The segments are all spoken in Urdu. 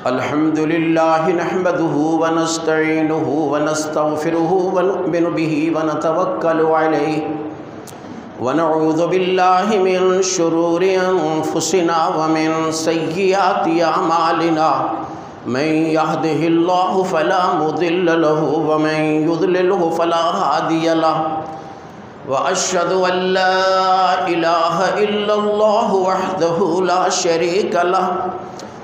الحمد لله نحمده ونستعينه ونستغفره ونؤمن به ونتوكل عليه ونعوذ بالله من شرور أنفسنا ومن سيئات أعمالنا من يهده الله فلا مضل له ومن يضلله فلا هادي له وأشهد أن لا إله إلا الله وحده لا شريك له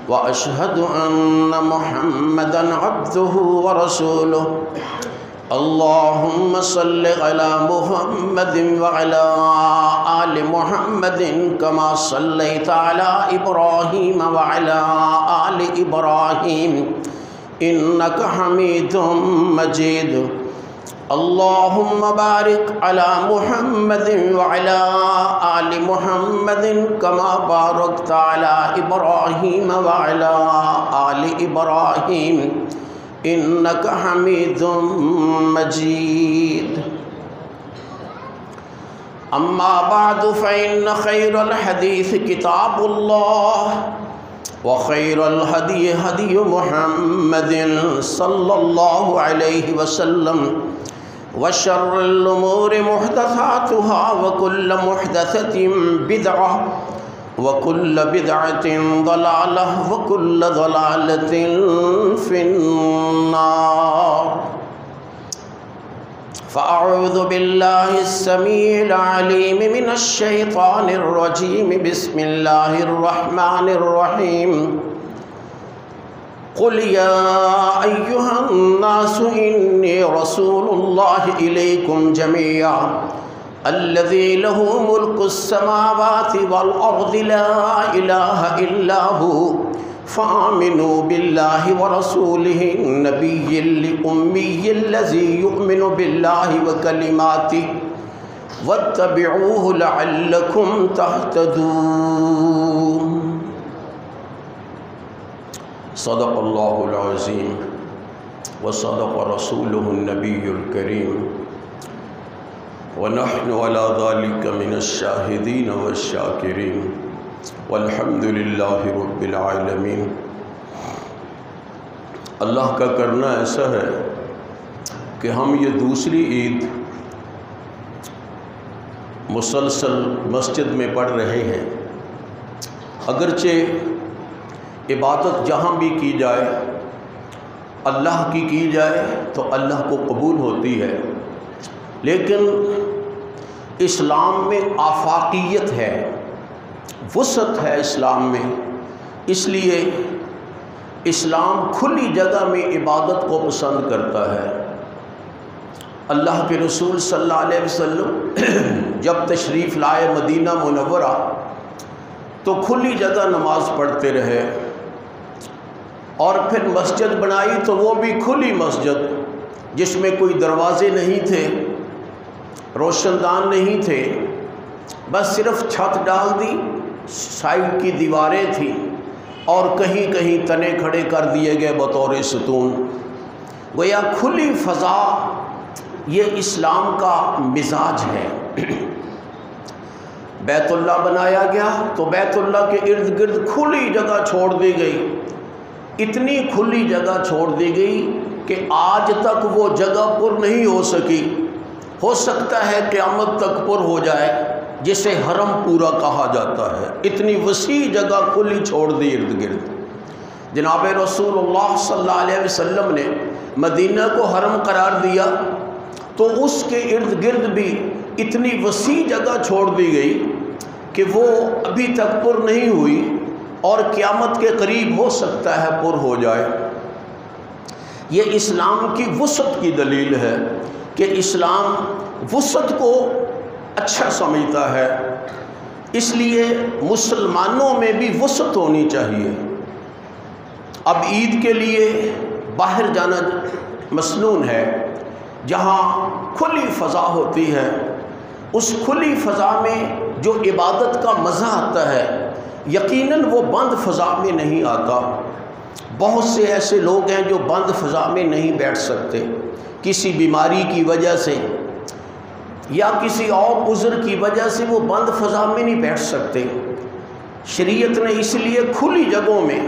وأشهد أن محمدًا عبده ورسوله اللهم صل على محمد وعلى آل محمد كما صليت على إبراهيم وعلى آل إبراهيم إنك حميد مجيد اللهم بارك على محمد وعلى آل محمد كما باركت على إبراهيم وعلى آل إبراهيم إنك حميد مجيد أما بعد فإن خير الحديث كتاب الله وخير الهدي هدي محمد صلى الله عليه وسلم وشر الأمور محدثاتها وكل محدثة بدعة وكل بدعة ضلالة وكل ضلالة في النار فأعوذ بالله السميع العليم من الشيطان الرجيم بسم الله الرحمن الرحيم قل يا أيها الناس إني رسول الله إليكم جميعا الذي له ملك السماوات والأرض لا إله إلا هو فآمنوا بالله ورسوله النبي الأمي الذي يؤمن بالله وكلماته واتبعوه لعلكم تهتدون صدق اللہ العظیم وصدق رسولہ النبی الکریم ونحن على ذلك من الشاہدین والشاکرین والحمد للہ رب العالمین۔ اللہ کا کرنا ایسا ہے کہ ہم یہ دوسری عید مسلسل مسجد میں پڑھ رہے ہیں، اگرچہ عبادت جہاں بھی کی جائے اللہ کی جائے تو اللہ کو قبول ہوتی ہے، لیکن اسلام میں آفاقیت ہے، وسعت ہے اسلام میں، اس لیے اسلام کھلی جگہ میں عبادت کو پسند کرتا ہے۔ اللہ کے رسول صلی اللہ علیہ وسلم جب تشریف لائے مدینہ منورہ تو کھلی جگہ نماز پڑھتے رہے، اور پھر مسجد بنائی تو وہ بھی کھلی مسجد جس میں کوئی دروازے نہیں تھے، روشن دان نہیں تھے، بس صرف چھت ڈال دی، سائڈ کی دیواریں تھیں اور کہیں کہیں تنے کھڑے کر دیے گئے بطور ستون۔ گویا کھلی فضا یہ اسلام کا مزاج ہے۔ بیت اللہ بنایا گیا تو بیت اللہ کے ارد گرد کھلی جگہ چھوڑ دی گئی، اتنی کھلی جگہ چھوڑ دی گئی کہ آج تک وہ جگہ پر نہیں ہو سکی، ہو سکتا ہے قیامت تک پر ہو جائے، جسے حرم پورا کہا جاتا ہے۔ اتنی وسیع جگہ کھلی چھوڑ دی ارد گرد۔ جناب رسول اللہ صلی اللہ علیہ وسلم نے مدینہ کو حرم قرار دیا تو اس کے ارد گرد بھی اتنی وسیع جگہ چھوڑ دی گئی کہ وہ ابھی تک پر نہیں ہوئی اور قیامت کے قریب ہو سکتا ہے پر ہو جائے۔ یہ اسلام کی وسعت کی دلیل ہے کہ اسلام وسعت کو اچھا سمجھتا ہے، اس لیے مسلمانوں میں بھی وسعت ہونی چاہیے۔ اب عید کے لیے باہر جانا مسنون ہے، جہاں کھلی فضا ہوتی ہے، اس کھلی فضا میں جو عبادت کا مزہ آتا ہے یقیناً وہ بند فضا میں نہیں آتا۔ بہت سے ایسے لوگ ہیں جو بند فضا میں نہیں بیٹھ سکتے، کسی بیماری کی وجہ سے یا کسی اور عذر کی وجہ سے وہ بند فضا میں نہیں بیٹھ سکتے، شریعت نے اس لیے کھلی جگہوں میں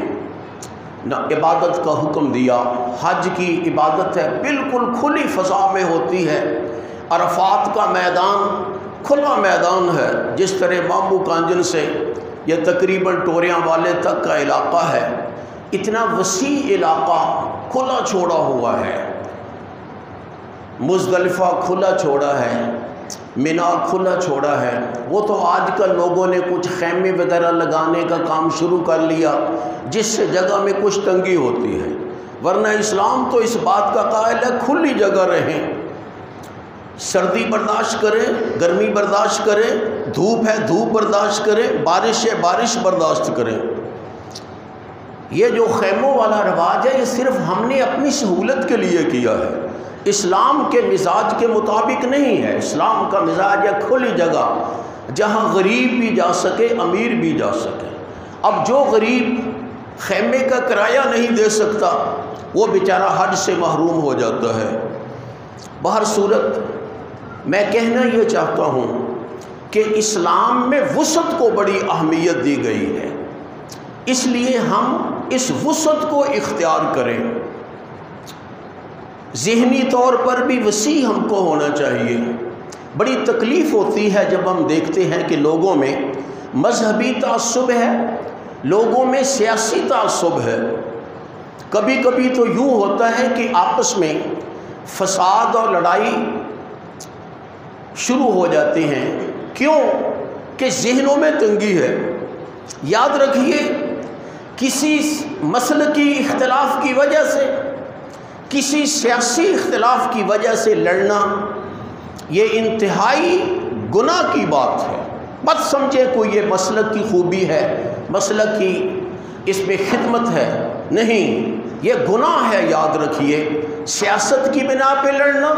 نہ عبادت کا حکم دیا۔ حج کی عبادت ہے بالکل کھلی فضا میں ہوتی ہے۔ عرفات کا میدان کھلا میدان ہے، جس طرح مامو کانجن سے یہ تقریباً ٹوریاں والے تک کا علاقہ ہے، اتنا وسیع علاقہ کھلا چھوڑا ہوا ہے۔ مزدلفہ کھلا چھوڑا ہے، مینا کھلا چھوڑا ہے۔ وہ تو آج کل لوگوں نے کچھ خیمے وغیرہ لگانے کا کام شروع کر لیا، جس سے جگہ میں کچھ تنگی ہوتی ہے، ورنہ اسلام تو اس بات کا قائل ہے کھلی جگہ رہیں، سردی برداشت کریں، گرمی برداشت کریں، دھوپ ہے دھوپ برداشت کریں، بارش ہے بارش برداشت کریں۔ یہ جو خیموں والا رواج ہے یہ صرف ہم نے اپنی سہولت کے لیے کیا ہے، اسلام کے مزاج کے مطابق نہیں ہے۔ اسلام کا مزاج ہے کھلی جگہ، جہاں غریب بھی جا سکے امیر بھی جا سکے۔ اب جو غریب خیمے کا کرایہ نہیں دے سکتا وہ بیچارہ حج سے محروم ہو جاتا ہے۔ بہر صورت میں کہنا یہ چاہتا ہوں کہ اسلام میں وسعت کو بڑی اہمیت دی گئی ہے، اس لیے ہم اس وسعت کو اختیار کریں۔ ذہنی طور پر بھی وسیع ہم کو ہونا چاہیے۔ بڑی تکلیف ہوتی ہے جب ہم دیکھتے ہیں کہ لوگوں میں مذہبی تعصب ہے، لوگوں میں سیاسی تعصب ہے۔ کبھی کبھی تو یوں ہوتا ہے کہ آپس میں فساد اور لڑائی شروع ہو جاتے ہیں۔ کیوں؟ کہ ذہنوں میں تنگی ہے۔ یاد رکھیے، کسی مسلکی اختلاف کی وجہ سے، کسی سیاسی اختلاف کی وجہ سے لڑنا یہ انتہائی گناہ کی بات ہے۔ مت سمجھے کوئی یہ مسلک کی خوبی ہے، مسلک کی اس میں خدمت ہے، نہیں، یہ گناہ ہے۔ یاد رکھیے، سیاست کی بنا پہ لڑنا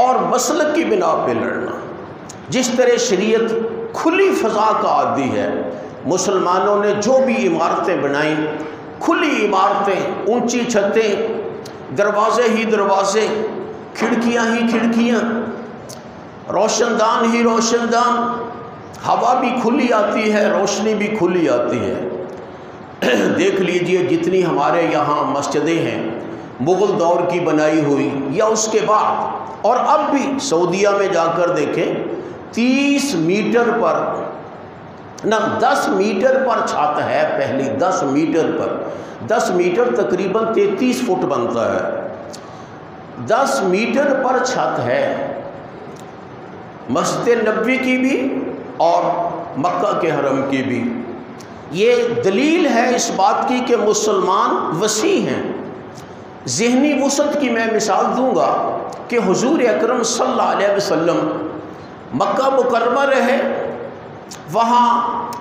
اور مسلک کی بنا پہ لڑنا۔ جس طرح شریعت کھلی فضا کا عادی ہے، مسلمانوں نے جو بھی عمارتیں بنائیں، کھلی عمارتیں، اونچی چھتیں، دروازے ہی دروازے، کھڑکیاں ہی کھڑکیاں، روشن دان ہی روشن دان، ہوا بھی کھلی آتی ہے، روشنی بھی کھلی آتی ہے۔ دیکھ لیجئے جتنی ہمارے یہاں مسجدیں ہیں مغل دور کی بنائی ہوئی یا اس کے بعد، اور اب بھی سعودیہ میں جا کر دیکھیں 30 میٹر پر نہ 10 میٹر پر چھت ہے، پہلی 10 میٹر پر، 10 میٹر تقریباً 33 فٹ بنتا ہے، 10 میٹر پر چھت ہے مسجد نبوی کی بھی اور مکہ کے حرم کی بھی۔ یہ دلیل ہے اس بات کی کہ مسلمان وسیع ہیں۔ ذہنی وسعت کی میں مثال دوں گا کہ حضور اکرم صلی اللہ علیہ وسلم مکہ مکرمہ رہے، وہاں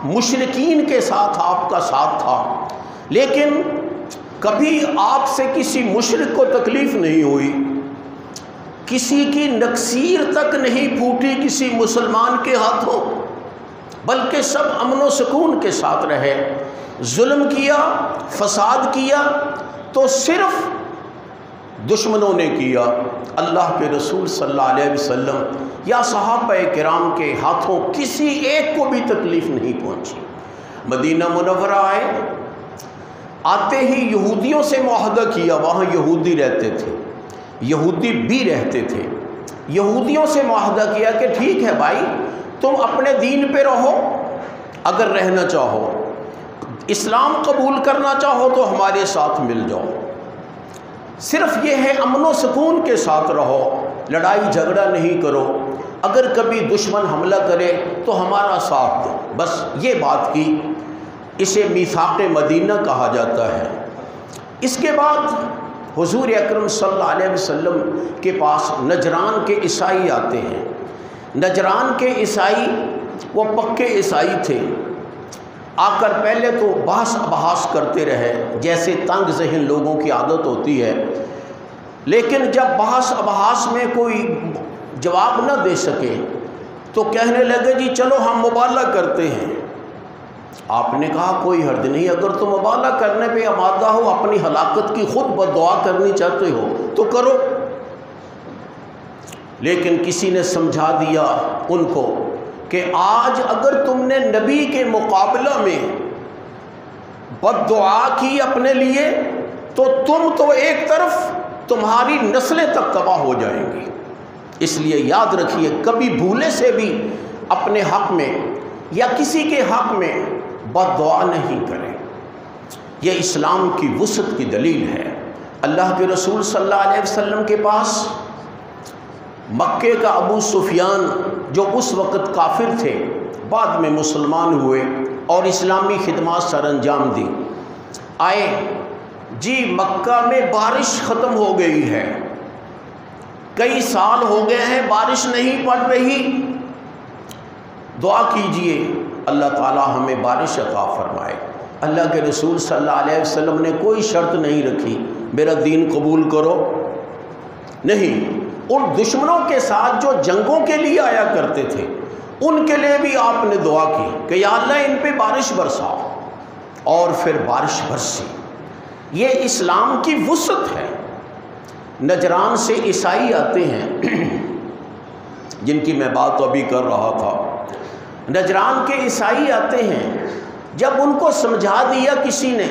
مشرکین کے ساتھ آپ کا ساتھ تھا، لیکن کبھی آپ سے کسی مشرک کو تکلیف نہیں ہوئی، کسی کی نکسیر تک نہیں پھوٹی کسی مسلمان کے ہاتھوں، بلکہ سب امن و سکون کے ساتھ رہے۔ ظلم کیا، فساد کیا تو صرف دشمنوں نے کیا، اللہ کے رسول صلی اللہ علیہ وسلم یا صحابہ کرام کے ہاتھوں کسی ایک کو بھی تکلیف نہیں پہنچی۔ مدینہ منورہ آئے، آتے ہی یہودیوں سے معاہدہ کیا، وہاں یہودی رہتے تھے، یہودی بھی رہتے تھے، یہودیوں سے معاہدہ کیا کہ ٹھیک ہے بھائی، تم اپنے دین پہ رہو، اگر رہنا چاہو، اسلام قبول کرنا چاہو تو ہمارے ساتھ مل جاؤ، صرف یہ ہے امن و سکون کے ساتھ رہو، لڑائی جھگڑا نہیں کرو، اگر کبھی دشمن حملہ کرے تو ہمارا ساتھ دو، بس یہ بات کی۔ اسے میثاق مدینہ کہا جاتا ہے۔ اس کے بعد حضور اکرم صلی اللہ علیہ وسلم کے پاس نجران کے عیسائی آتے ہیں۔ نجران کے عیسائی وہ پکے عیسائی تھے، آ کر پہلے تو بحث بحث کرتے رہے جیسے تنگ ذہن لوگوں کی عادت ہوتی ہے، لیکن جب بحث بحث میں کوئی جواب نہ دے سکے تو کہنے لگے جی چلو ہم مبالغہ کرتے ہیں۔ آپ نے کہا کوئی حرج نہیں، اگر تم مبالغہ کرنے پہ آمادہ ہو، اپنی ہلاکت کی خود بددعا کرنی چاہتے ہو تو کرو۔ لیکن کسی نے سمجھا دیا ان کو کہ آج اگر تم نے نبی کے مقابلہ میں بد دعا کی اپنے لیے تو تم تو ایک طرف، تمہاری نسلیں تک تباہ ہو جائیں گی۔ اس لیے یاد رکھیے، کبھی بھولے سے بھی اپنے حق میں یا کسی کے حق میں بد دعا نہیں کریں۔ یہ اسلام کی وسعت کی دلیل ہے۔ اللہ کے رسول صلی اللہ علیہ وسلم کے پاس مکے کا ابو سفیان، جو اس وقت کافر تھے، بعد میں مسلمان ہوئے اور اسلامی خدمات سر انجام دی، آئے، جی مکہ میں بارش ختم ہو گئی ہے، کئی سال ہو گئے ہیں بارش نہیں پڑ رہی، دعا کیجئے اللہ تعالی ہمیں بارش عطا فرمائے۔ اللہ کے رسول صلی اللہ علیہ وسلم نے کوئی شرط نہیں رکھی، میرا دین قبول کرو، نہیں، ان دشمنوں کے ساتھ جو جنگوں کے لیے آیا کرتے تھے ان کے لیے بھی آپ نے دعا کی کہ یا اللہ ان پہ بارش برساؤ، اور پھر بارش برسی۔ یہ اسلام کی وسعت ہے۔ نجران سے عیسائی آتے ہیں جن کی میں بات ابھی کر رہا تھا، نجران کے عیسائی آتے ہیں، جب ان کو سمجھا دیا کسی نے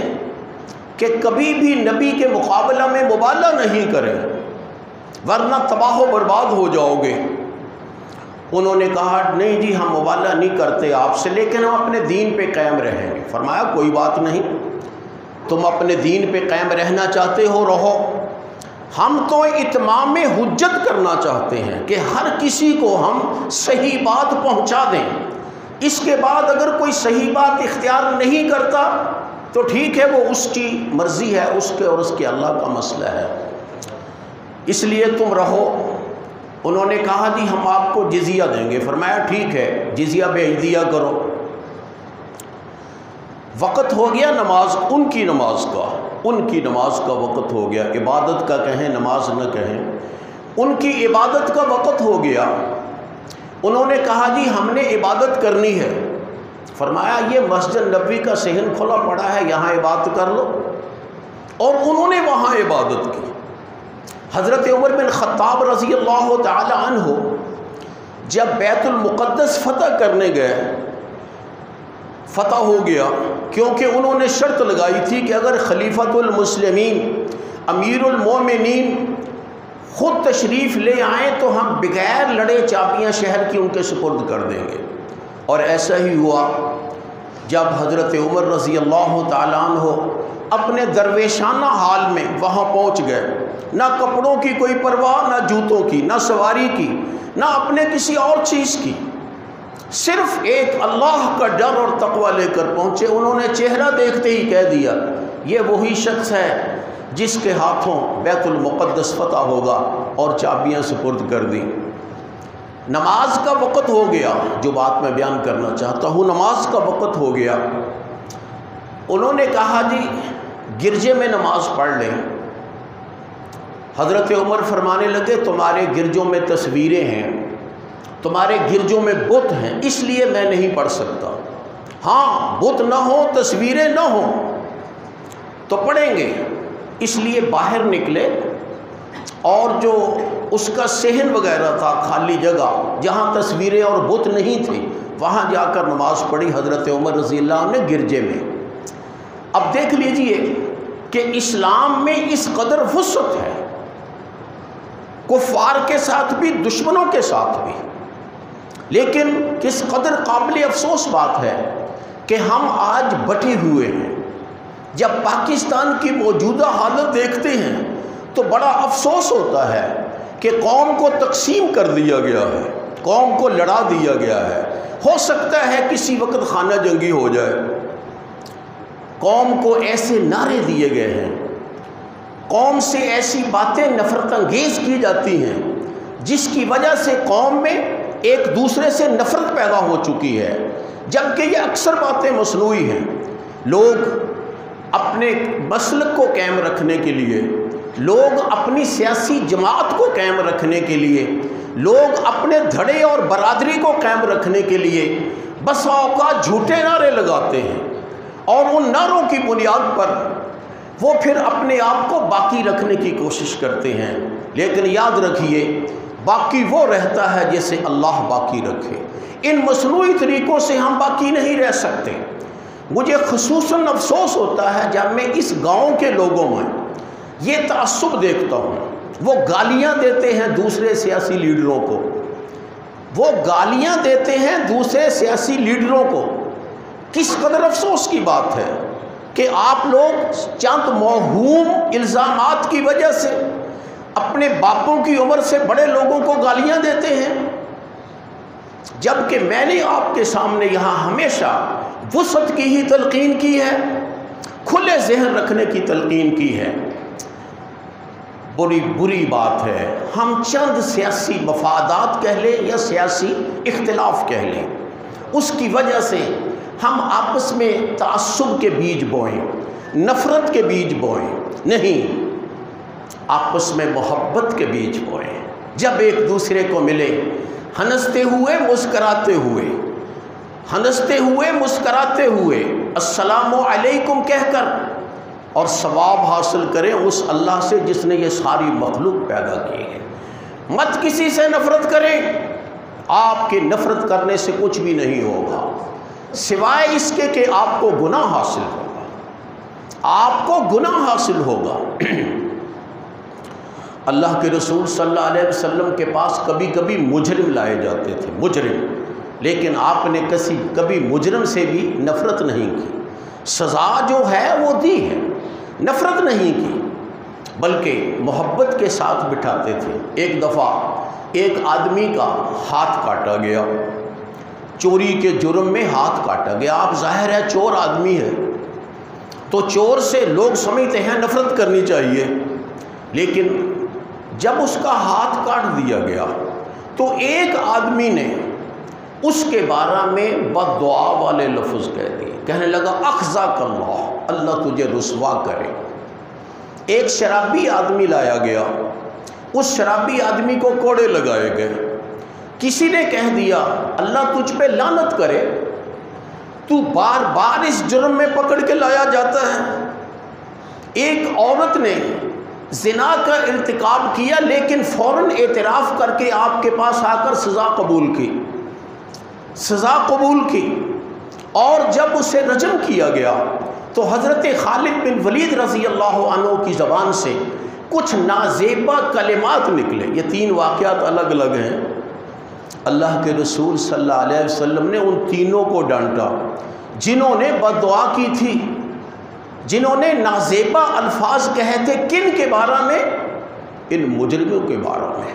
کہ کبھی بھی نبی کے مقابلہ میں مبالغہ نہیں کرے ورنہ تباہ و برباد ہو جاؤ گے، انہوں نے کہا نہیں جی ہم مبالغہ نہیں کرتے آپ سے، لیکن ہم اپنے دین پہ قائم رہیں گے۔ فرمایا کوئی بات نہیں، تم اپنے دین پہ قائم رہنا چاہتے ہو رہو، ہم تو اتمام حجت کرنا چاہتے ہیں کہ ہر کسی کو ہم صحیح بات پہنچا دیں، اس کے بعد اگر کوئی صحیح بات اختیار نہیں کرتا تو ٹھیک ہے، وہ اس کی مرضی ہے، اس کے اور اس کے اللہ کا مسئلہ ہے، اس لیے تم رہو۔ انہوں نے کہا جی ہم آپ کو جزیہ دیں گے۔ فرمایا ٹھیک ہے، جزیہ بھیج دیا کرو۔ وقت ہو گیا نماز، ان کی نماز کا وقت ہو گیا، عبادت کا کہیں نماز نہ کہیں، ان کی عبادت کا وقت ہو گیا۔ انہوں نے کہا جی ہم نے عبادت کرنی ہے۔ فرمایا یہ مسجد نبوی کا صحن کھلا پڑا ہے، یہاں عبادت کر لو، اور انہوں نے وہاں عبادت کی۔ حضرت عمر بن خطاب رضی اللہ تعالی عنہ جب بیت المقدس فتح کرنے گئے، فتح ہو گیا، کیونکہ انہوں نے شرط لگائی تھی کہ اگر خلیفۃ المسلمین امیر المومنین خود تشریف لے آئیں تو ہم بغیر لڑے چابیاں شہر کی ان کے سپرد کر دیں گے، اور ایسا ہی ہوا۔ جب حضرت عمر رضی اللہ تعالیٰ عنہ اپنے درویشانہ حال میں وہاں پہنچ گئے، نہ کپڑوں کی کوئی پرواہ، نہ جوتوں کی، نہ سواری کی، نہ اپنے کسی اور چیز کی، صرف ایک اللہ کا ڈر اور تقوی لے کر پہنچے۔ انہوں نے چہرہ دیکھتے ہی کہہ دیا یہ وہی شخص ہے جس کے ہاتھوں بیت المقدس فتح ہوگا، اور چابیاں سپرد کر دی۔ نماز کا وقت ہو گیا، جو بات میں بیان کرنا چاہتا ہوں، نماز کا وقت ہو گیا۔ انہوں نے کہا جی گرجے میں نماز پڑھ لیں۔ حضرت عمر فرمانے لگے تمہارے گرجوں میں تصویریں ہیں، تمہارے گرجوں میں بت ہیں، اس لیے میں نہیں پڑھ سکتا۔ ہاں بت نہ ہو، تصویریں نہ ہوں تو پڑھیں گے۔ اس لیے باہر نکلے، اور جو اس کا صحن وغیرہ تھا، خالی جگہ جہاں تصویریں اور بت نہیں تھے، وہاں جا کر نماز پڑھی حضرت عمر رضی اللہ عنہ نے گرجے میں۔ اب دیکھ لیجئے کہ اسلام میں اس قدر وسعت ہے، کفار کے ساتھ بھی، دشمنوں کے ساتھ بھی، لیکن کس قدر قابل افسوس بات ہے کہ ہم آج بٹے ہوئے ہیں۔ جب پاکستان کی موجودہ حالت دیکھتے ہیں تو بڑا افسوس ہوتا ہے کہ قوم کو تقسیم کر دیا گیا ہے، قوم کو لڑا دیا گیا ہے۔ ہو سکتا ہے کسی وقت خانہ جنگی ہو جائے۔ قوم کو ایسے نعرے دیے گئے ہیں، قوم سے ایسی باتیں نفرت انگیز کی جاتی ہیں جس کی وجہ سے قوم میں ایک دوسرے سے نفرت پیدا ہو چکی ہے، جبکہ یہ اکثر باتیں مصنوعی ہیں۔ لوگ اپنے مسلک کو قائم رکھنے کے لیے، لوگ اپنی سیاسی جماعت کو قائم رکھنے کے لیے، لوگ اپنے دھڑے اور برادری کو قائم رکھنے کے لیے بسا اوقات جھوٹے نعرے لگاتے ہیں، اور ان نعروں کی بنیاد پر وہ پھر اپنے آپ کو باقی رکھنے کی کوشش کرتے ہیں، لیکن یاد رکھیے باقی وہ رہتا ہے جسے اللہ باقی رکھے۔ ان مصنوعی طریقوں سے ہم باقی نہیں رہ سکتے۔ مجھے خصوصاً افسوس ہوتا ہے جب میں اس گاؤں کے لوگوں میں یہ تعصب دیکھتا ہوں، وہ گالیاں دیتے ہیں دوسرے سیاسی لیڈروں کو، وہ گالیاں دیتے ہیں دوسرے سیاسی لیڈروں کو۔ کس قدر افسوس کی بات ہے کہ آپ لوگ چند موہوم الزامات کی وجہ سے اپنے باپوں کی عمر سے بڑے لوگوں کو گالیاں دیتے ہیں، جبکہ میں نے آپ کے سامنے یہاں ہمیشہ وسعت کی ہی تلقین کی ہے، کھلے ذہن رکھنے کی تلقین کی ہے۔ بری بات ہے ہم چند سیاسی مفادات کہہ لیں یا سیاسی اختلاف کہہ لیں، اس کی وجہ سے ہم آپس میں تعصب کے بیج بوئیں، نفرت کے بیج بوئیں، نہیں، آپس میں محبت کے بیج بوئیں۔ جب ایک دوسرے کو ملے ہنستے ہوئے مسکراتے ہوئے، ہنستے ہوئے مسکراتے ہوئے السلام علیکم کہہ کر، اور ثواب حاصل کریں اس اللہ سے جس نے یہ ساری مخلوق پیدا کی ہے۔ مت کسی سے نفرت کریں، آپ کے نفرت کرنے سے کچھ بھی نہیں ہوگا سوائے اس کے کہ آپ کو گناہ حاصل ہوگا، آپ کو گناہ حاصل ہوگا۔ اللہ کے رسول صلی اللہ علیہ وسلم کے پاس کبھی کبھی مجرم لائے جاتے تھے، مجرم، لیکن آپ نے کبھی مجرم سے بھی نفرت نہیں کی، سزا جو ہے وہ دی ہے، نفرت نہیں کی، بلکہ محبت کے ساتھ بٹھاتے تھے۔ ایک دفعہ ایک آدمی کا ہاتھ کاٹا گیا، چوری کے جرم میں ہاتھ کاٹا گیا۔ آپ ظاہر ہے چور آدمی ہے تو چور سے لوگ سمجھتے ہیں نفرت کرنی چاہیے، لیکن جب اس کا ہاتھ کاٹ دیا گیا تو ایک آدمی نے اس کے بارے میں بد دعا والے لفظ کہہ دیے، کہنے لگا اخزاک اللہ، اللہ تجھے رسوا کرے۔ ایک شرابی آدمی لایا گیا، اس شرابی آدمی کو کوڑے لگائے گئے۔ کسی نے کہہ دیا اللہ تجھ پہ لعنت کرے، تو بار بار اس جرم میں پکڑ کے لایا جاتا ہے۔ ایک عورت نے زنا کا ارتکاب کیا لیکن فوراً اعتراف کر کے آپ کے پاس آ کر سزا قبول کی، سزا قبول کی، اور جب اسے رجم کیا گیا تو حضرت خالد بن ولید رضی اللہ عنہ کی زبان سے کچھ نازیبا کلمات نکلے۔ یہ تین واقعات الگ الگ ہیں۔ اللہ کے رسول صلی اللہ علیہ وسلم نے ان تینوں کو ڈانٹا جنہوں نے بد دعا کی تھی، جنہوں نے نازیبا الفاظ کہے تھے۔ کن کے بارے میں؟ ان مجرموں کے بارے میں،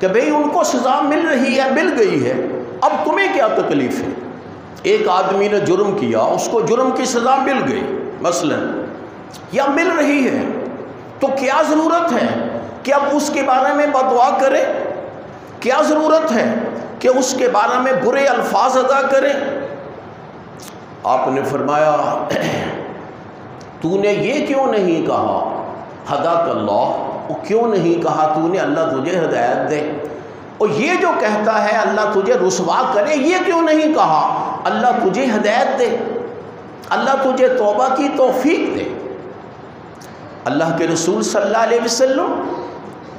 کہ بھئی ان کو سزا مل رہی ہے، مل گئی ہے، اب تمہیں کیا تکلیف ہے؟ ایک آدمی نے جرم کیا، اس کو جرم کی سزا مل گئی مثلا، یا مل رہی ہے، تو کیا ضرورت ہے کہ اب اس کے بارے میں بد دعا کریں؟ کیا ضرورت ہے کہ اس کے بارے میں برے الفاظ ادا کریں؟ آپ نے فرمایا تو نے یہ کیوں نہیں کہا ہداک اللہ، کیوں نہیں کہا تو نے اللہ تجھے ہدایت دے؟ اور یہ جو کہتا ہے اللہ تجھے رسوا کرے، یہ کیوں نہیں کہا اللہ تجھے ہدایت دے، اللہ تجھے توبہ کی توفیق دے؟ اللہ کے رسول صلی اللہ علیہ وسلم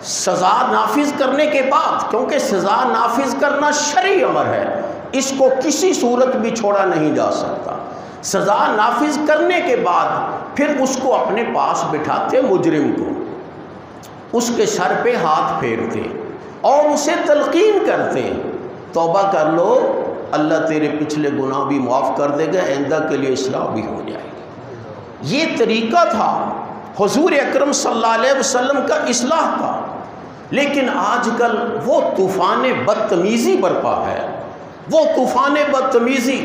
سزا نافذ کرنے کے بعد، کیونکہ سزا نافذ کرنا شرعی امر ہے، اس کو کسی صورت بھی چھوڑا نہیں جا سکتا، سزا نافذ کرنے کے بعد پھر اس کو اپنے پاس بٹھاتے، مجرم کو اس کے سر پہ ہاتھ پھیرتے اور اسے تلقین کرتے، توبہ کر لو، اللہ تیرے پچھلے گناہ بھی معاف کر دے گا، آئندہ کے لیے اصلاح بھی ہو جائے گی۔ یہ طریقہ تھا حضور اکرم صلی اللہ علیہ وسلم کا اصلاح کا۔ لیکن آج کل وہ طوفان بدتمیزی برپا ہے، وہ طوفان بدتمیزی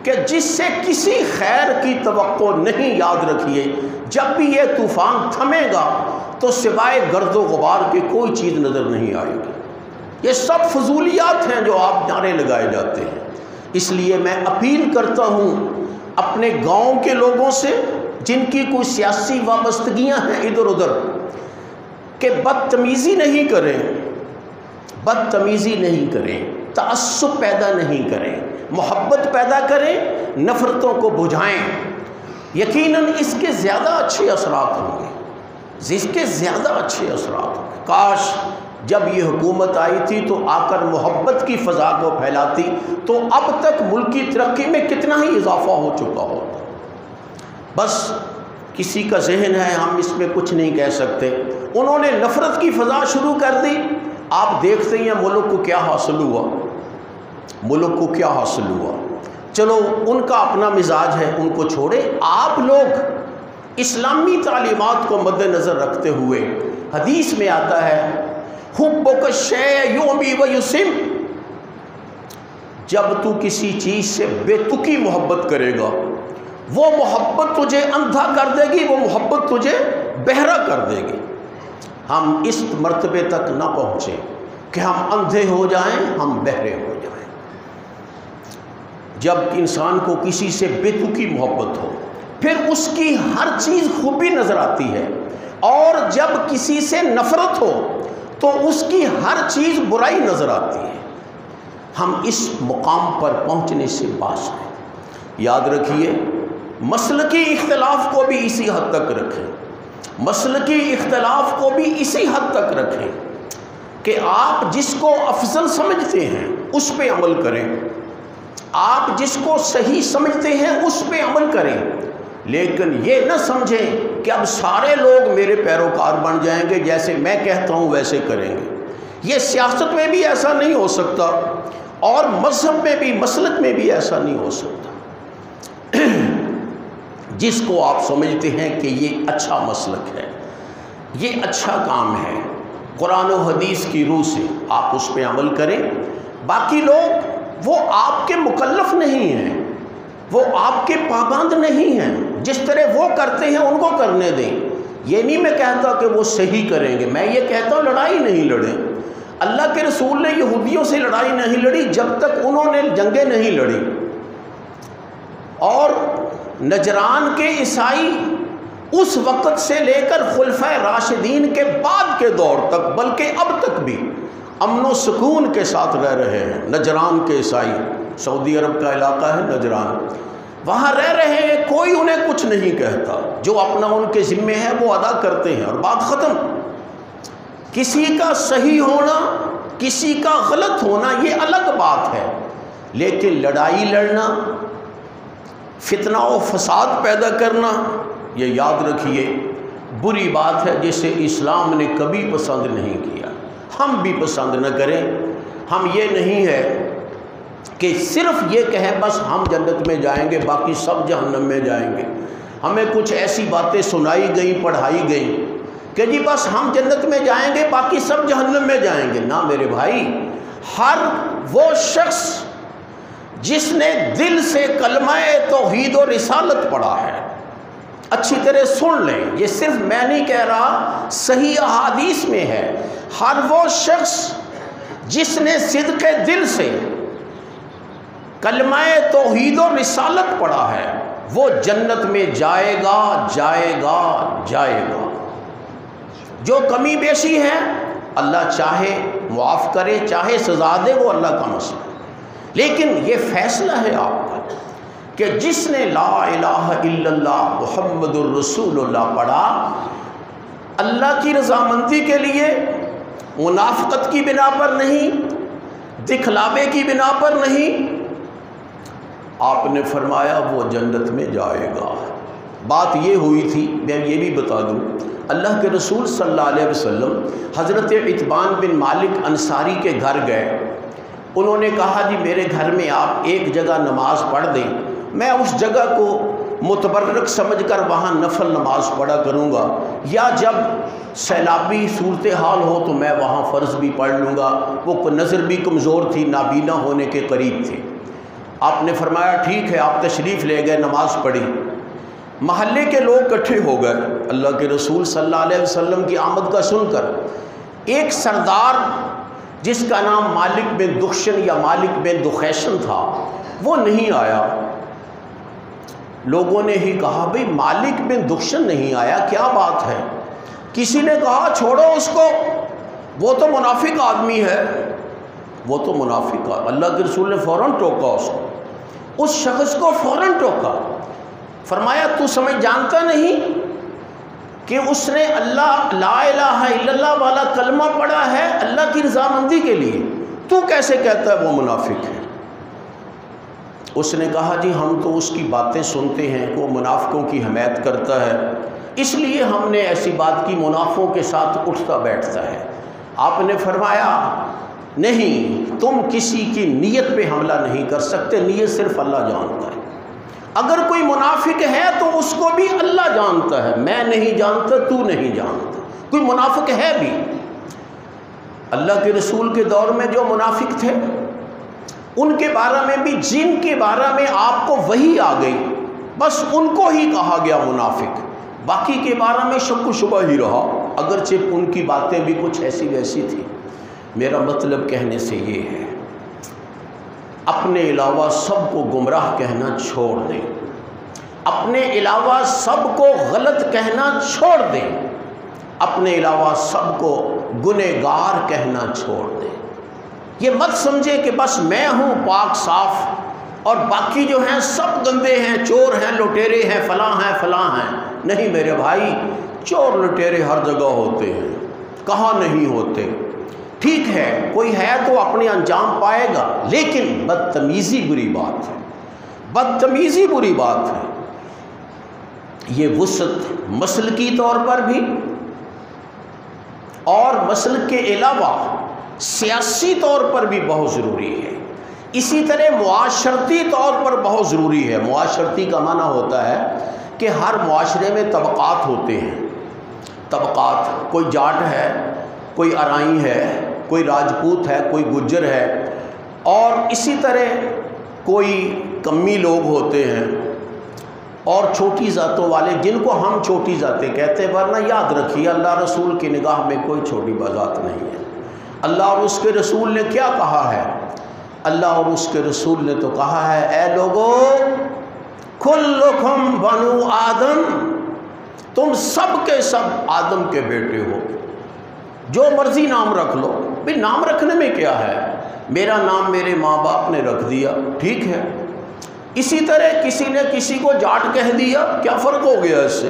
کہ جس سے کسی خیر کی توقع نہیں۔ یاد رکھیے جب بھی یہ طوفان تھمے گا تو سوائے گرد و غبار کے کوئی چیز نظر نہیں آئے گی۔ یہ سب فضولیات ہیں جو آپ نعرے لگائے جاتے ہیں۔ اس لیے میں اپیل کرتا ہوں اپنے گاؤں کے لوگوں سے جن کی کوئی سیاسی وابستگیاں ہیں ادھر ادھر، کہ بدتمیزی نہیں کریں، بدتمیزی نہیں کریں، تعصب پیدا نہیں کریں، محبت پیدا کریں، نفرتوں کو بجھائیں، یقیناً اس کے زیادہ اچھے اثرات ہوں گے، اس کے زیادہ اچھے اثرات ہوں گے۔ کاش جب یہ حکومت آئی تھی تو آ کر محبت کی فضا کو پھیلاتی تو اب تک ملک کی ترقی میں کتنا ہی اضافہ ہو چکا ہوتا۔ بس کسی کا ذہن ہے، ہم اس میں کچھ نہیں کہہ سکتے، انہوں نے نفرت کی فضا شروع کر دی۔ آپ دیکھتے ہیں ملک کو کیا حاصل ہوا، ملک کو کیا حاصل ہوا۔ چلو ان کا اپنا مزاج ہے، ان کو چھوڑے۔ آپ لوگ اسلامی تعلیمات کو مد نظر رکھتے ہوئے، حدیث میں آتا ہے حبک الشیء یعمی و یسم، جب تو کسی چیز سے بے تکی محبت کرے گا وہ محبت تجھے اندھا کر دے گی، وہ محبت تجھے بہرا کر دے گی۔ ہم اس مرتبے تک نہ پہنچے کہ ہم اندھے ہو جائیں، ہم بہرے ہو جائیں۔ جب انسان کو کسی سے بے تکی محبت ہو پھر اس کی ہر چیز خوبی نظر آتی ہے، اور جب کسی سے نفرت ہو تو اس کی ہر چیز برائی نظر آتی ہے۔ ہم اس مقام پر پہنچنے سے باز ہیں۔ یاد رکھیے، مسلکی اختلاف کو بھی اسی حد تک رکھیں، مسلکی اختلاف کو بھی اسی حد تک رکھیں کہ آپ جس کو افضل سمجھتے ہیں اس پہ عمل کریں، آپ جس کو صحیح سمجھتے ہیں اس پہ عمل کریں، لیکن یہ نہ سمجھیں کہ اب سارے لوگ میرے پیروکار بن جائیں گے، جیسے میں کہتا ہوں ویسے کریں گے۔ یہ سیاست میں بھی ایسا نہیں ہو سکتا، اور مذہب میں بھی، مسلک میں بھی ایسا نہیں ہو سکتا۔ جس کو آپ سمجھتے ہیں کہ یہ اچھا مسلک ہے، یہ اچھا کام ہے، قرآن و حدیث کی روح سے آپ اس پہ عمل کریں۔ باقی لوگ وہ آپ کے مکلف نہیں ہیں، وہ آپ کے پابند نہیں ہیں، جس طرح وہ کرتے ہیں ان کو کرنے دیں۔ یہ نہیں میں کہتا کہ وہ صحیح کریں گے، میں یہ کہتا ہوں لڑائی نہیں لڑیں۔ اللہ کے رسول نے یہودیوں سے لڑائی نہیں لڑی جب تک انہوں نے جنگیں نہیں لڑی، اور نجران کے عیسائی اس وقت سے لے کر خلفائے راشدین کے بعد کے دور تک، بلکہ اب تک بھی امن و سکون کے ساتھ رہ رہے ہیں۔ نجران کے عیسائی، سعودی عرب کا علاقہ ہے نجران، وہاں رہ رہے ہیں، کوئی انہیں کچھ نہیں کہتا، جو اپنا ان کے ذمے ہے وہ ادا کرتے ہیں، اور بات ختم۔ کسی کا صحیح ہونا، کسی کا غلط ہونا یہ الگ بات ہے، لیکن لڑائی لڑنا، فتنہ و فساد پیدا کرنا، یہ یاد رکھیے بری بات ہے جسے اسلام نے کبھی پسند نہیں کیا، ہم بھی پسند نہ کریں۔ ہم یہ نہیں ہے کہ صرف یہ کہیں بس ہم جنت میں جائیں گے باقی سب جہنم میں جائیں گے۔ ہمیں کچھ ایسی باتیں سنائی گئیں، پڑھائی گئیں کہ جی بس ہم جنت میں جائیں گے باقی سب جہنم میں جائیں گے۔ نہ میرے بھائی، ہر وہ شخص جس نے دل سے کلمہ توحید و رسالت پڑھا ہے، اچھی طرح سن لیں، یہ صرف میں نہیں کہہ رہا، صحیح احادیث میں ہے، ہر وہ شخص جس نے صدق دل سے کلمہ توحید و رسالت پڑھا ہے وہ جنت میں جائے گا، جائے گا، جائے گا۔ جو کمی بیشی ہے اللہ چاہے معاف کرے، چاہے سزا دے، وہ اللہ کا مسئلہ ہے، لیکن یہ فیصلہ ہے آپ کا کہ جس نے لا الہ الا اللہ محمد الرسول اللہ پڑھا، اللہ کی رضامندی کے لیے، منافقت کی بنا پر نہیں، دکھلاوے کی بنا پر نہیں، آپ نے فرمایا وہ جنت میں جائے گا۔ بات یہ ہوئی تھی، میں یہ بھی بتا دوں، اللہ کے رسول صلی اللہ علیہ وسلم حضرت عتبان بن مالک انصاری کے گھر گئے۔ انہوں نے کہا جی میرے گھر میں آپ ایک جگہ نماز پڑھ دیں، میں اس جگہ کو متبرک سمجھ کر وہاں نفل نماز پڑھا کروں گا، یا جب سیلابی صورتحال ہو تو میں وہاں فرض بھی پڑھ لوں گا۔ وہ نظر بھی کمزور تھی، نابینا ہونے کے قریب تھے۔ آپ نے فرمایا ٹھیک ہے، آپ تشریف لے گئے، نماز پڑھی۔ محلے کے لوگ اکٹھے ہو گئے، اللہ کے رسول صلی اللہ علیہ وسلم کی آمد کا سن کر۔ ایک سردار جس کا نام مالک بن دخشن یا مالک بن دخیشن تھا وہ نہیں آیا۔ لوگوں نے ہی کہا بھئی مالک بن دخشن نہیں آیا، کیا بات ہے؟ کسی نے کہا چھوڑو اس کو، وہ تو منافق آدمی ہے، وہ تو منافق ہے۔ اللہ کے رسول نے فوراً ٹوکا اس کو، اس شخص کو فوراً ٹوکا۔ فرمایا تو سمجھ جانتا نہیں کہ اس نے اللہ لا الہ الا اللہ والا کلمہ پڑھا ہے اللہ کی رضامندی کے لیے، تو کیسے کہتا ہے وہ منافق ہے؟ اس نے کہا جی ہم تو اس کی باتیں سنتے ہیں، وہ منافقوں کی حمایت کرتا ہے، اس لیے ہم نے ایسی بات کی، منافقوں کے ساتھ اٹھتا بیٹھتا ہے۔ آپ نے فرمایا نہیں، تم کسی کی نیت پہ حملہ نہیں کر سکتے، نیت صرف اللہ جانتا ہے۔ اگر کوئی منافق ہے تو اس کو بھی اللہ جانتا ہے، میں نہیں جانتا، تو نہیں جانتا۔ کوئی منافق ہے بھی، اللہ کے رسول کے دور میں جو منافق تھے ان کے بارے میں بھی، جن کے بارے میں آپ کو وحی آ گئی بس ان کو ہی کہا گیا منافق، باقی کے بارے میں شک و شبہ ہی رہا، اگرچہ ان کی باتیں بھی کچھ ایسی ویسی تھی۔ میرا مطلب کہنے سے یہ ہے، اپنے علاوہ سب کو گمراہ کہنا چھوڑ دیں، اپنے علاوہ سب کو غلط کہنا چھوڑ دیں، اپنے علاوہ سب کو گنہگار کہنا چھوڑ دیں۔ یہ مت سمجھے کہ بس میں ہوں پاک صاف اور باقی جو ہیں سب گندے ہیں، چور ہیں، لٹیرے ہیں، فلاں ہیں فلاں ہیں۔ نہیں میرے بھائی، چور لٹیرے ہر جگہ ہوتے ہیں، کہاں نہیں ہوتے؟ ٹھیک ہے کوئی ہے تو اپنے انجام پائے گا، لیکن بدتمیزی بری بات ہے، بدتمیزی بری بات ہے۔ یہ وسعت مسلکی طور پر بھی اور مسلک کے علاوہ سیاسی طور پر بھی بہت ضروری ہے، اسی طرح معاشرتی طور پر بہت ضروری ہے۔ معاشرتی کا معنی ہوتا ہے کہ ہر معاشرے میں طبقات ہوتے ہیں، طبقات، کوئی جاٹ ہے، کوئی ارائی ہے، کوئی راجپوت ہے، کوئی گجر ہے، اور اسی طرح کوئی کمی لوگ ہوتے ہیں اور چھوٹی ذاتوں والے، جن کو ہم چھوٹی ذاتیں کہتے ہیں، ورنہ یاد رکھیے اللہ رسول کی نگاہ میں کوئی چھوٹی ذات نہیں ہے۔ اللہ اور اس کے رسول نے کیا کہا ہے؟ اللہ اور اس کے رسول نے تو کہا ہے اے لوگو کلکم بنو آدم، تم سب کے سب آدم کے بیٹے ہو، جو مرضی نام رکھ لو۔ بھئی نام رکھنے میں کیا ہے؟ میرا نام میرے ماں باپ نے رکھ دیا، ٹھیک ہے، اسی طرح کسی نے کسی کو جاٹ کہہ دیا، کیا فرق ہو گیا اس سے؟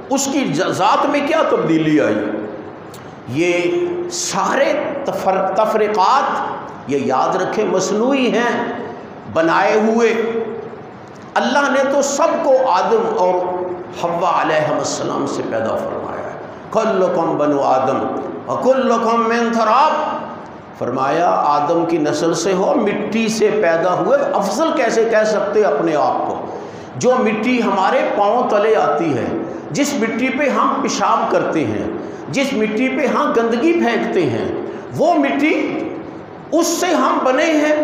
اس کی ذات میں کیا تبدیلی آئی؟ یہ سارے تفرقات یہ یاد رکھیں مصنوعی ہیں، بنائے ہوئے۔ اللہ نے تو سب کو آدم اور حوا علیہ السلام سے پیدا فرمایا ہے، کلکم بنو آدم وکلکم من تراب، فرمایا آدم کی نسل سے ہو، مٹی سے پیدا ہوئے۔ افضل کیسے کہہ سکتے اپنے آپ کو؟ جو مٹی ہمارے پاؤں تلے آتی ہے، جس مٹی پہ ہم پیشاب کرتے ہیں، جس مٹی پہ ہم گندگی پھینکتے ہیں، وہ مٹی، اس سے ہم بنے ہیں۔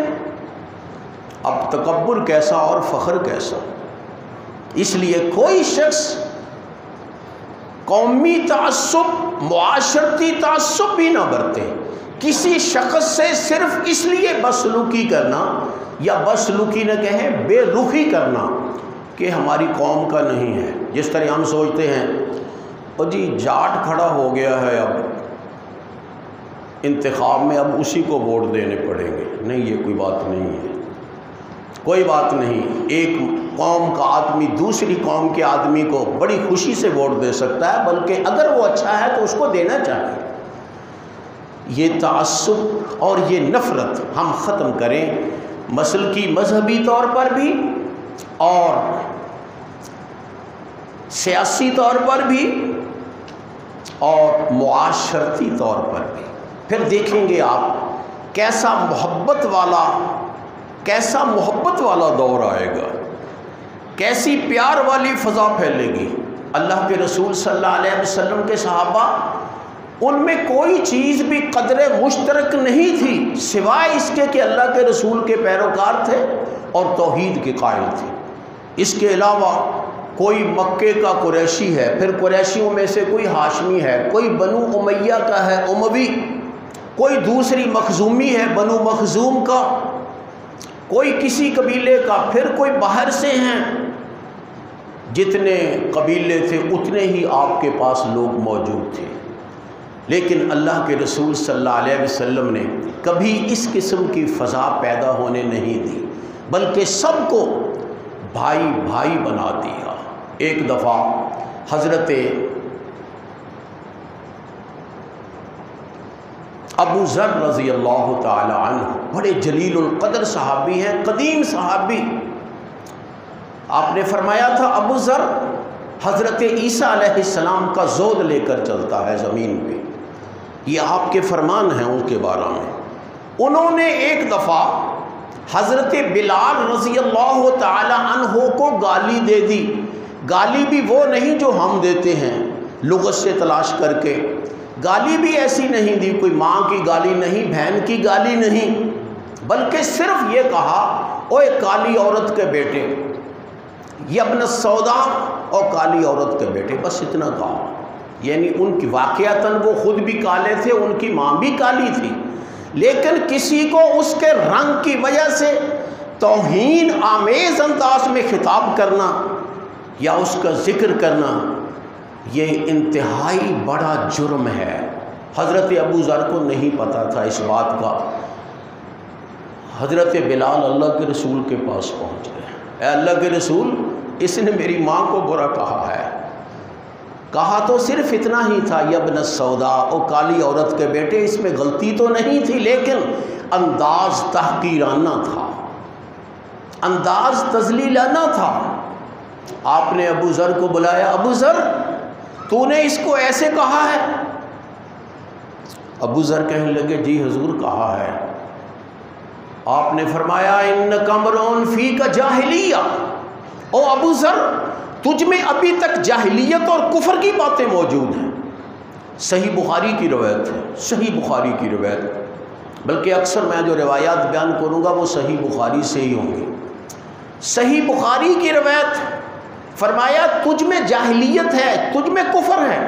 اب تکبر کیسا اور فخر کیسا؟ اس لیے کوئی شخص قومی تعصب، معاشرتی تعصب بھی نہ برتے۔ کسی شخص سے صرف اس لیے بدسلوکی کرنا، یا بدسلوکی نہ کہیں بے رخی کرنا کہ ہماری قوم کا نہیں ہے۔ جس طرح ہم سوچتے ہیں اور جی جاٹ کھڑا ہو گیا ہے، اب انتخاب میں اب اسی کو ووٹ دینے پڑیں گے، نہیں یہ کوئی بات نہیں ہے، کوئی بات نہیں۔ ایک قوم کا آدمی دوسری قوم کے آدمی کو بڑی خوشی سے ووٹ دے سکتا ہے، بلکہ اگر وہ اچھا ہے تو اس کو دینا چاہیے۔ یہ تعصب اور یہ نفرت ہم ختم کریں، مسلکی مذہبی طور پر بھی اور سیاسی طور پر بھی اور معاشرتی طور پر بھی۔ پھر دیکھیں گے آپ کیسا محبت والا دور آئے گا، کیسی پیار والی فضا پھیلے گی۔ اللہ کے رسول صلی اللہ علیہ وسلم کے صحابہ، ان میں کوئی چیز بھی قدر مشترک نہیں تھی سوائے اس کے کہ اللہ کے رسول کے پیروکار تھے اور توحید کے قائل تھے۔ اس کے علاوہ کوئی مکے کا قریشی ہے، پھر قریشیوں میں سے کوئی ہاشمی ہے، کوئی بنو امیہ کا ہے اموی، کوئی دوسری مخزومی ہے بنو مخزوم کا، کوئی کسی قبیلے کا، پھر کوئی باہر سے ہیں۔ جتنے قبیلے تھے اتنے ہی آپ کے پاس لوگ موجود تھے، لیکن اللہ کے رسول صلی اللہ علیہ وسلم نے کبھی اس قسم کی فضا پیدا ہونے نہیں دی، بلکہ سب کو بھائی بھائی بنا دیا۔ ایک دفعہ حضرت ابو ذر رضی اللہ تعالی عنہ بڑے جلیل القدر صحابی ہیں، قدیم صحابی، آپ نے فرمایا تھا ابو ذر حضرت عیسیٰ علیہ السلام کا زود لے کر چلتا ہے زمین پہ، یہ آپ کے فرمان ہیں ان کے بارے میں۔ انہوں نے ایک دفعہ حضرت بلال رضی اللہ تعالی عنہ کو گالی دے دی، گالی بھی وہ نہیں جو ہم دیتے ہیں لغت سے تلاش کر کے، گالی بھی ایسی نہیں دی، کوئی ماں کی گالی نہیں، بہن کی گالی نہیں، بلکہ صرف یہ کہا اوے کالی عورت کے بیٹے، یہ ابن السودا اور کالی عورت کے بیٹے، بس اتنا کہا۔ یعنی ان کی واقعتاً وہ خود بھی کالے تھے، ان کی ماں بھی کالی تھی، لیکن کسی کو اس کے رنگ کی وجہ سے توہین آمیز انداز میں خطاب کرنا یا اس کا ذکر کرنا یہ انتہائی بڑا جرم ہے۔ حضرت ابو ذر کو نہیں پتہ تھا اس بات کا۔ حضرت بلال اللہ کے رسول کے پاس پہنچ گئے، اے اللہ کے رسول، اس نے میری ماں کو برا کہا ہے۔ کہا تو صرف اتنا ہی تھا، یا ابن السودا، او کالی عورت کے بیٹے، اس میں غلطی تو نہیں تھی، لیکن انداز تحقیرانہ تھا، انداز تذلیلانہ تھا۔ آپ نے ابو ذر کو بلایا، ابو ذر تو نے اس کو ایسے کہا ہے؟ ابو ذر کہنے لگے جی حضور کہا ہے۔ آپ نے فرمایا انک امرؤ فیک جاہلیہ، او ابو ذر تجھ میں ابھی تک جاہلیت اور کفر کی باتیں موجود ہیں۔ صحیح بخاری کی روایت ہے، صحیح بخاری کی روایت، بلکہ اکثر میں جو روایات بیان کروں گا وہ صحیح بخاری سے ہی ہوں گی۔ صحیح بخاری کی روایت، فرمایا تجھ میں جاہلیت ہے، تجھ میں کفر ہے۔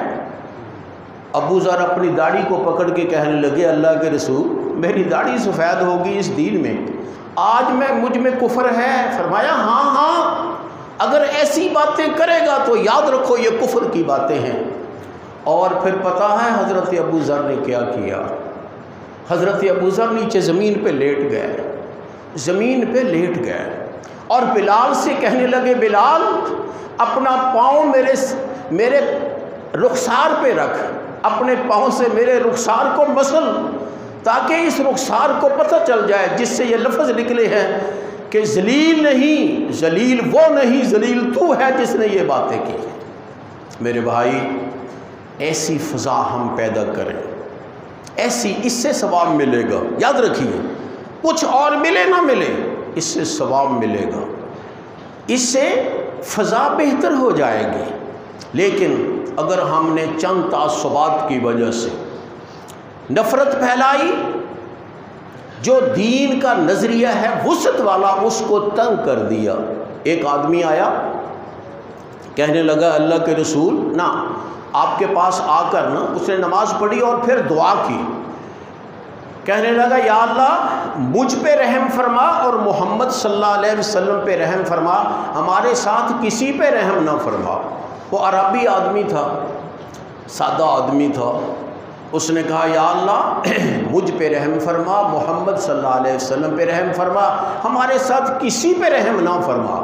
ابو ذر اپنی داڑھی کو پکڑ کے کہنے لگے اللہ کے رسول میری داڑھی سفید ہوگی اس دین میں، آج مجھ میں کفر ہے؟ فرمایا ہاں اگر ایسی باتیں کرے گا تو یاد رکھو یہ کفر کی باتیں ہیں۔ اور پھر پتہ ہے حضرت ابو ذر نے کیا کیا؟ حضرت ابو ذر نیچے زمین پہ لیٹ گئے، زمین پہ لیٹ گئے اور بلال سے کہنے لگے بلال اپنا پاؤں میرے رخسار پہ رکھ، اپنے پاؤں سے میرے رخسار کو مسل، تاکہ اس رخسار کو پتہ چل جائے جس سے یہ لفظ نکلے ہیں کہ ذلیل نہیں، ذلیل وہ نہیں، ذلیل تو ہے جس نے یہ باتیں کی۔ میرے بھائی ایسی فضا ہم پیدا کریں، ایسی، اس سے ثواب ملے گا، یاد رکھیے، کچھ اور ملے نہ ملے اس سے ثواب ملے گا، اس سے فضا بہتر ہو جائے گی۔ لیکن اگر ہم نے چند تعصبات کی وجہ سے نفرت پھیلائی، جو دین کا نظریہ ہے وسعت والا اس کو تنگ کر دیا۔ ایک آدمی آیا کہنے لگا اللہ کے رسول نا آپ کے پاس آ کر نا، اس نے نماز پڑھی اور پھر دعا کی، کہنے لگا یا اللہ مجھ پہ رحم فرما اور محمد صلی اللہ علیہ وسلم پہ رحم فرما، ہمارے ساتھ کسی پہ رحم نہ فرما۔ وہ عربی آدمی تھا، سادہ آدمی تھا، اس نے کہا یا اللہ مجھ پہ رحم فرما، محمد صلی اللہ علیہ وسلم پہ رحم فرما، ہمارے ساتھ کسی پہ رحم نہ فرما۔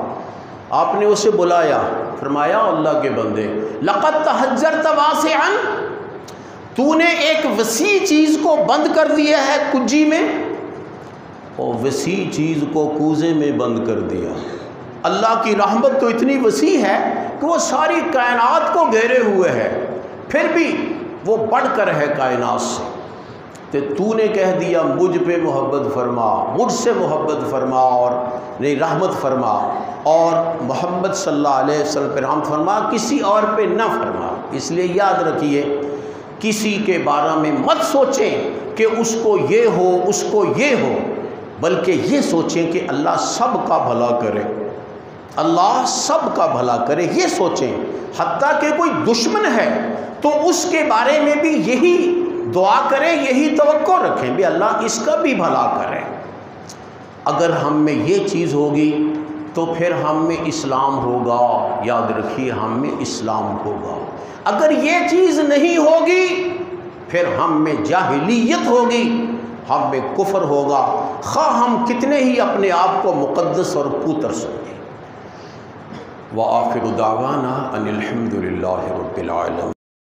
آپ نے اسے بلایا، فرمایا اللہ کے بندے لقد تحجرت واسعا، تو نے ایک وسیع چیز کو بند کر دیا ہے کجی میں، اور وسیع چیز کو کوزے میں بند کر دیا۔ اللہ کی رحمت تو اتنی وسیع ہے کہ وہ ساری کائنات کو گھیرے ہوئے ہے، پھر بھی وہ بڑھ کر ہے کائنات سے، تو نے کہہ دیا مجھ پہ محبت فرما، مجھ سے محبت فرما اور نہیں رحمت فرما، اور محمد صلی اللہ علیہ وسلم پہ رحمت فرما، کسی اور پہ نہ فرما۔ اس لیے یاد رکھیے کسی کے بارے میں مت سوچیں کہ اس کو یہ ہو اس کو یہ ہو، بلکہ یہ سوچیں کہ اللہ سب کا بھلا کرے، اللہ سب کا بھلا کرے، یہ سوچیں۔ حتیٰ کہ کوئی دشمن ہے تو اس کے بارے میں بھی یہی دعا کریں، یہی توقع رکھیں بھی اللہ اس کا بھی بھلا کرے۔ اگر ہم میں یہ چیز ہوگی تو پھر ہم میں اسلام ہوگا، یاد رکھیے ہم میں اسلام ہوگا۔ اگر یہ چیز نہیں ہوگی پھر ہم میں جاہلیت ہوگی، ہم میں کفر ہوگا، خواہ ہم کتنے ہی اپنے آپ کو مقدس اور پوتر سمجھیں۔ وآخر دعوانا ان الحمد للہ رب العالمین۔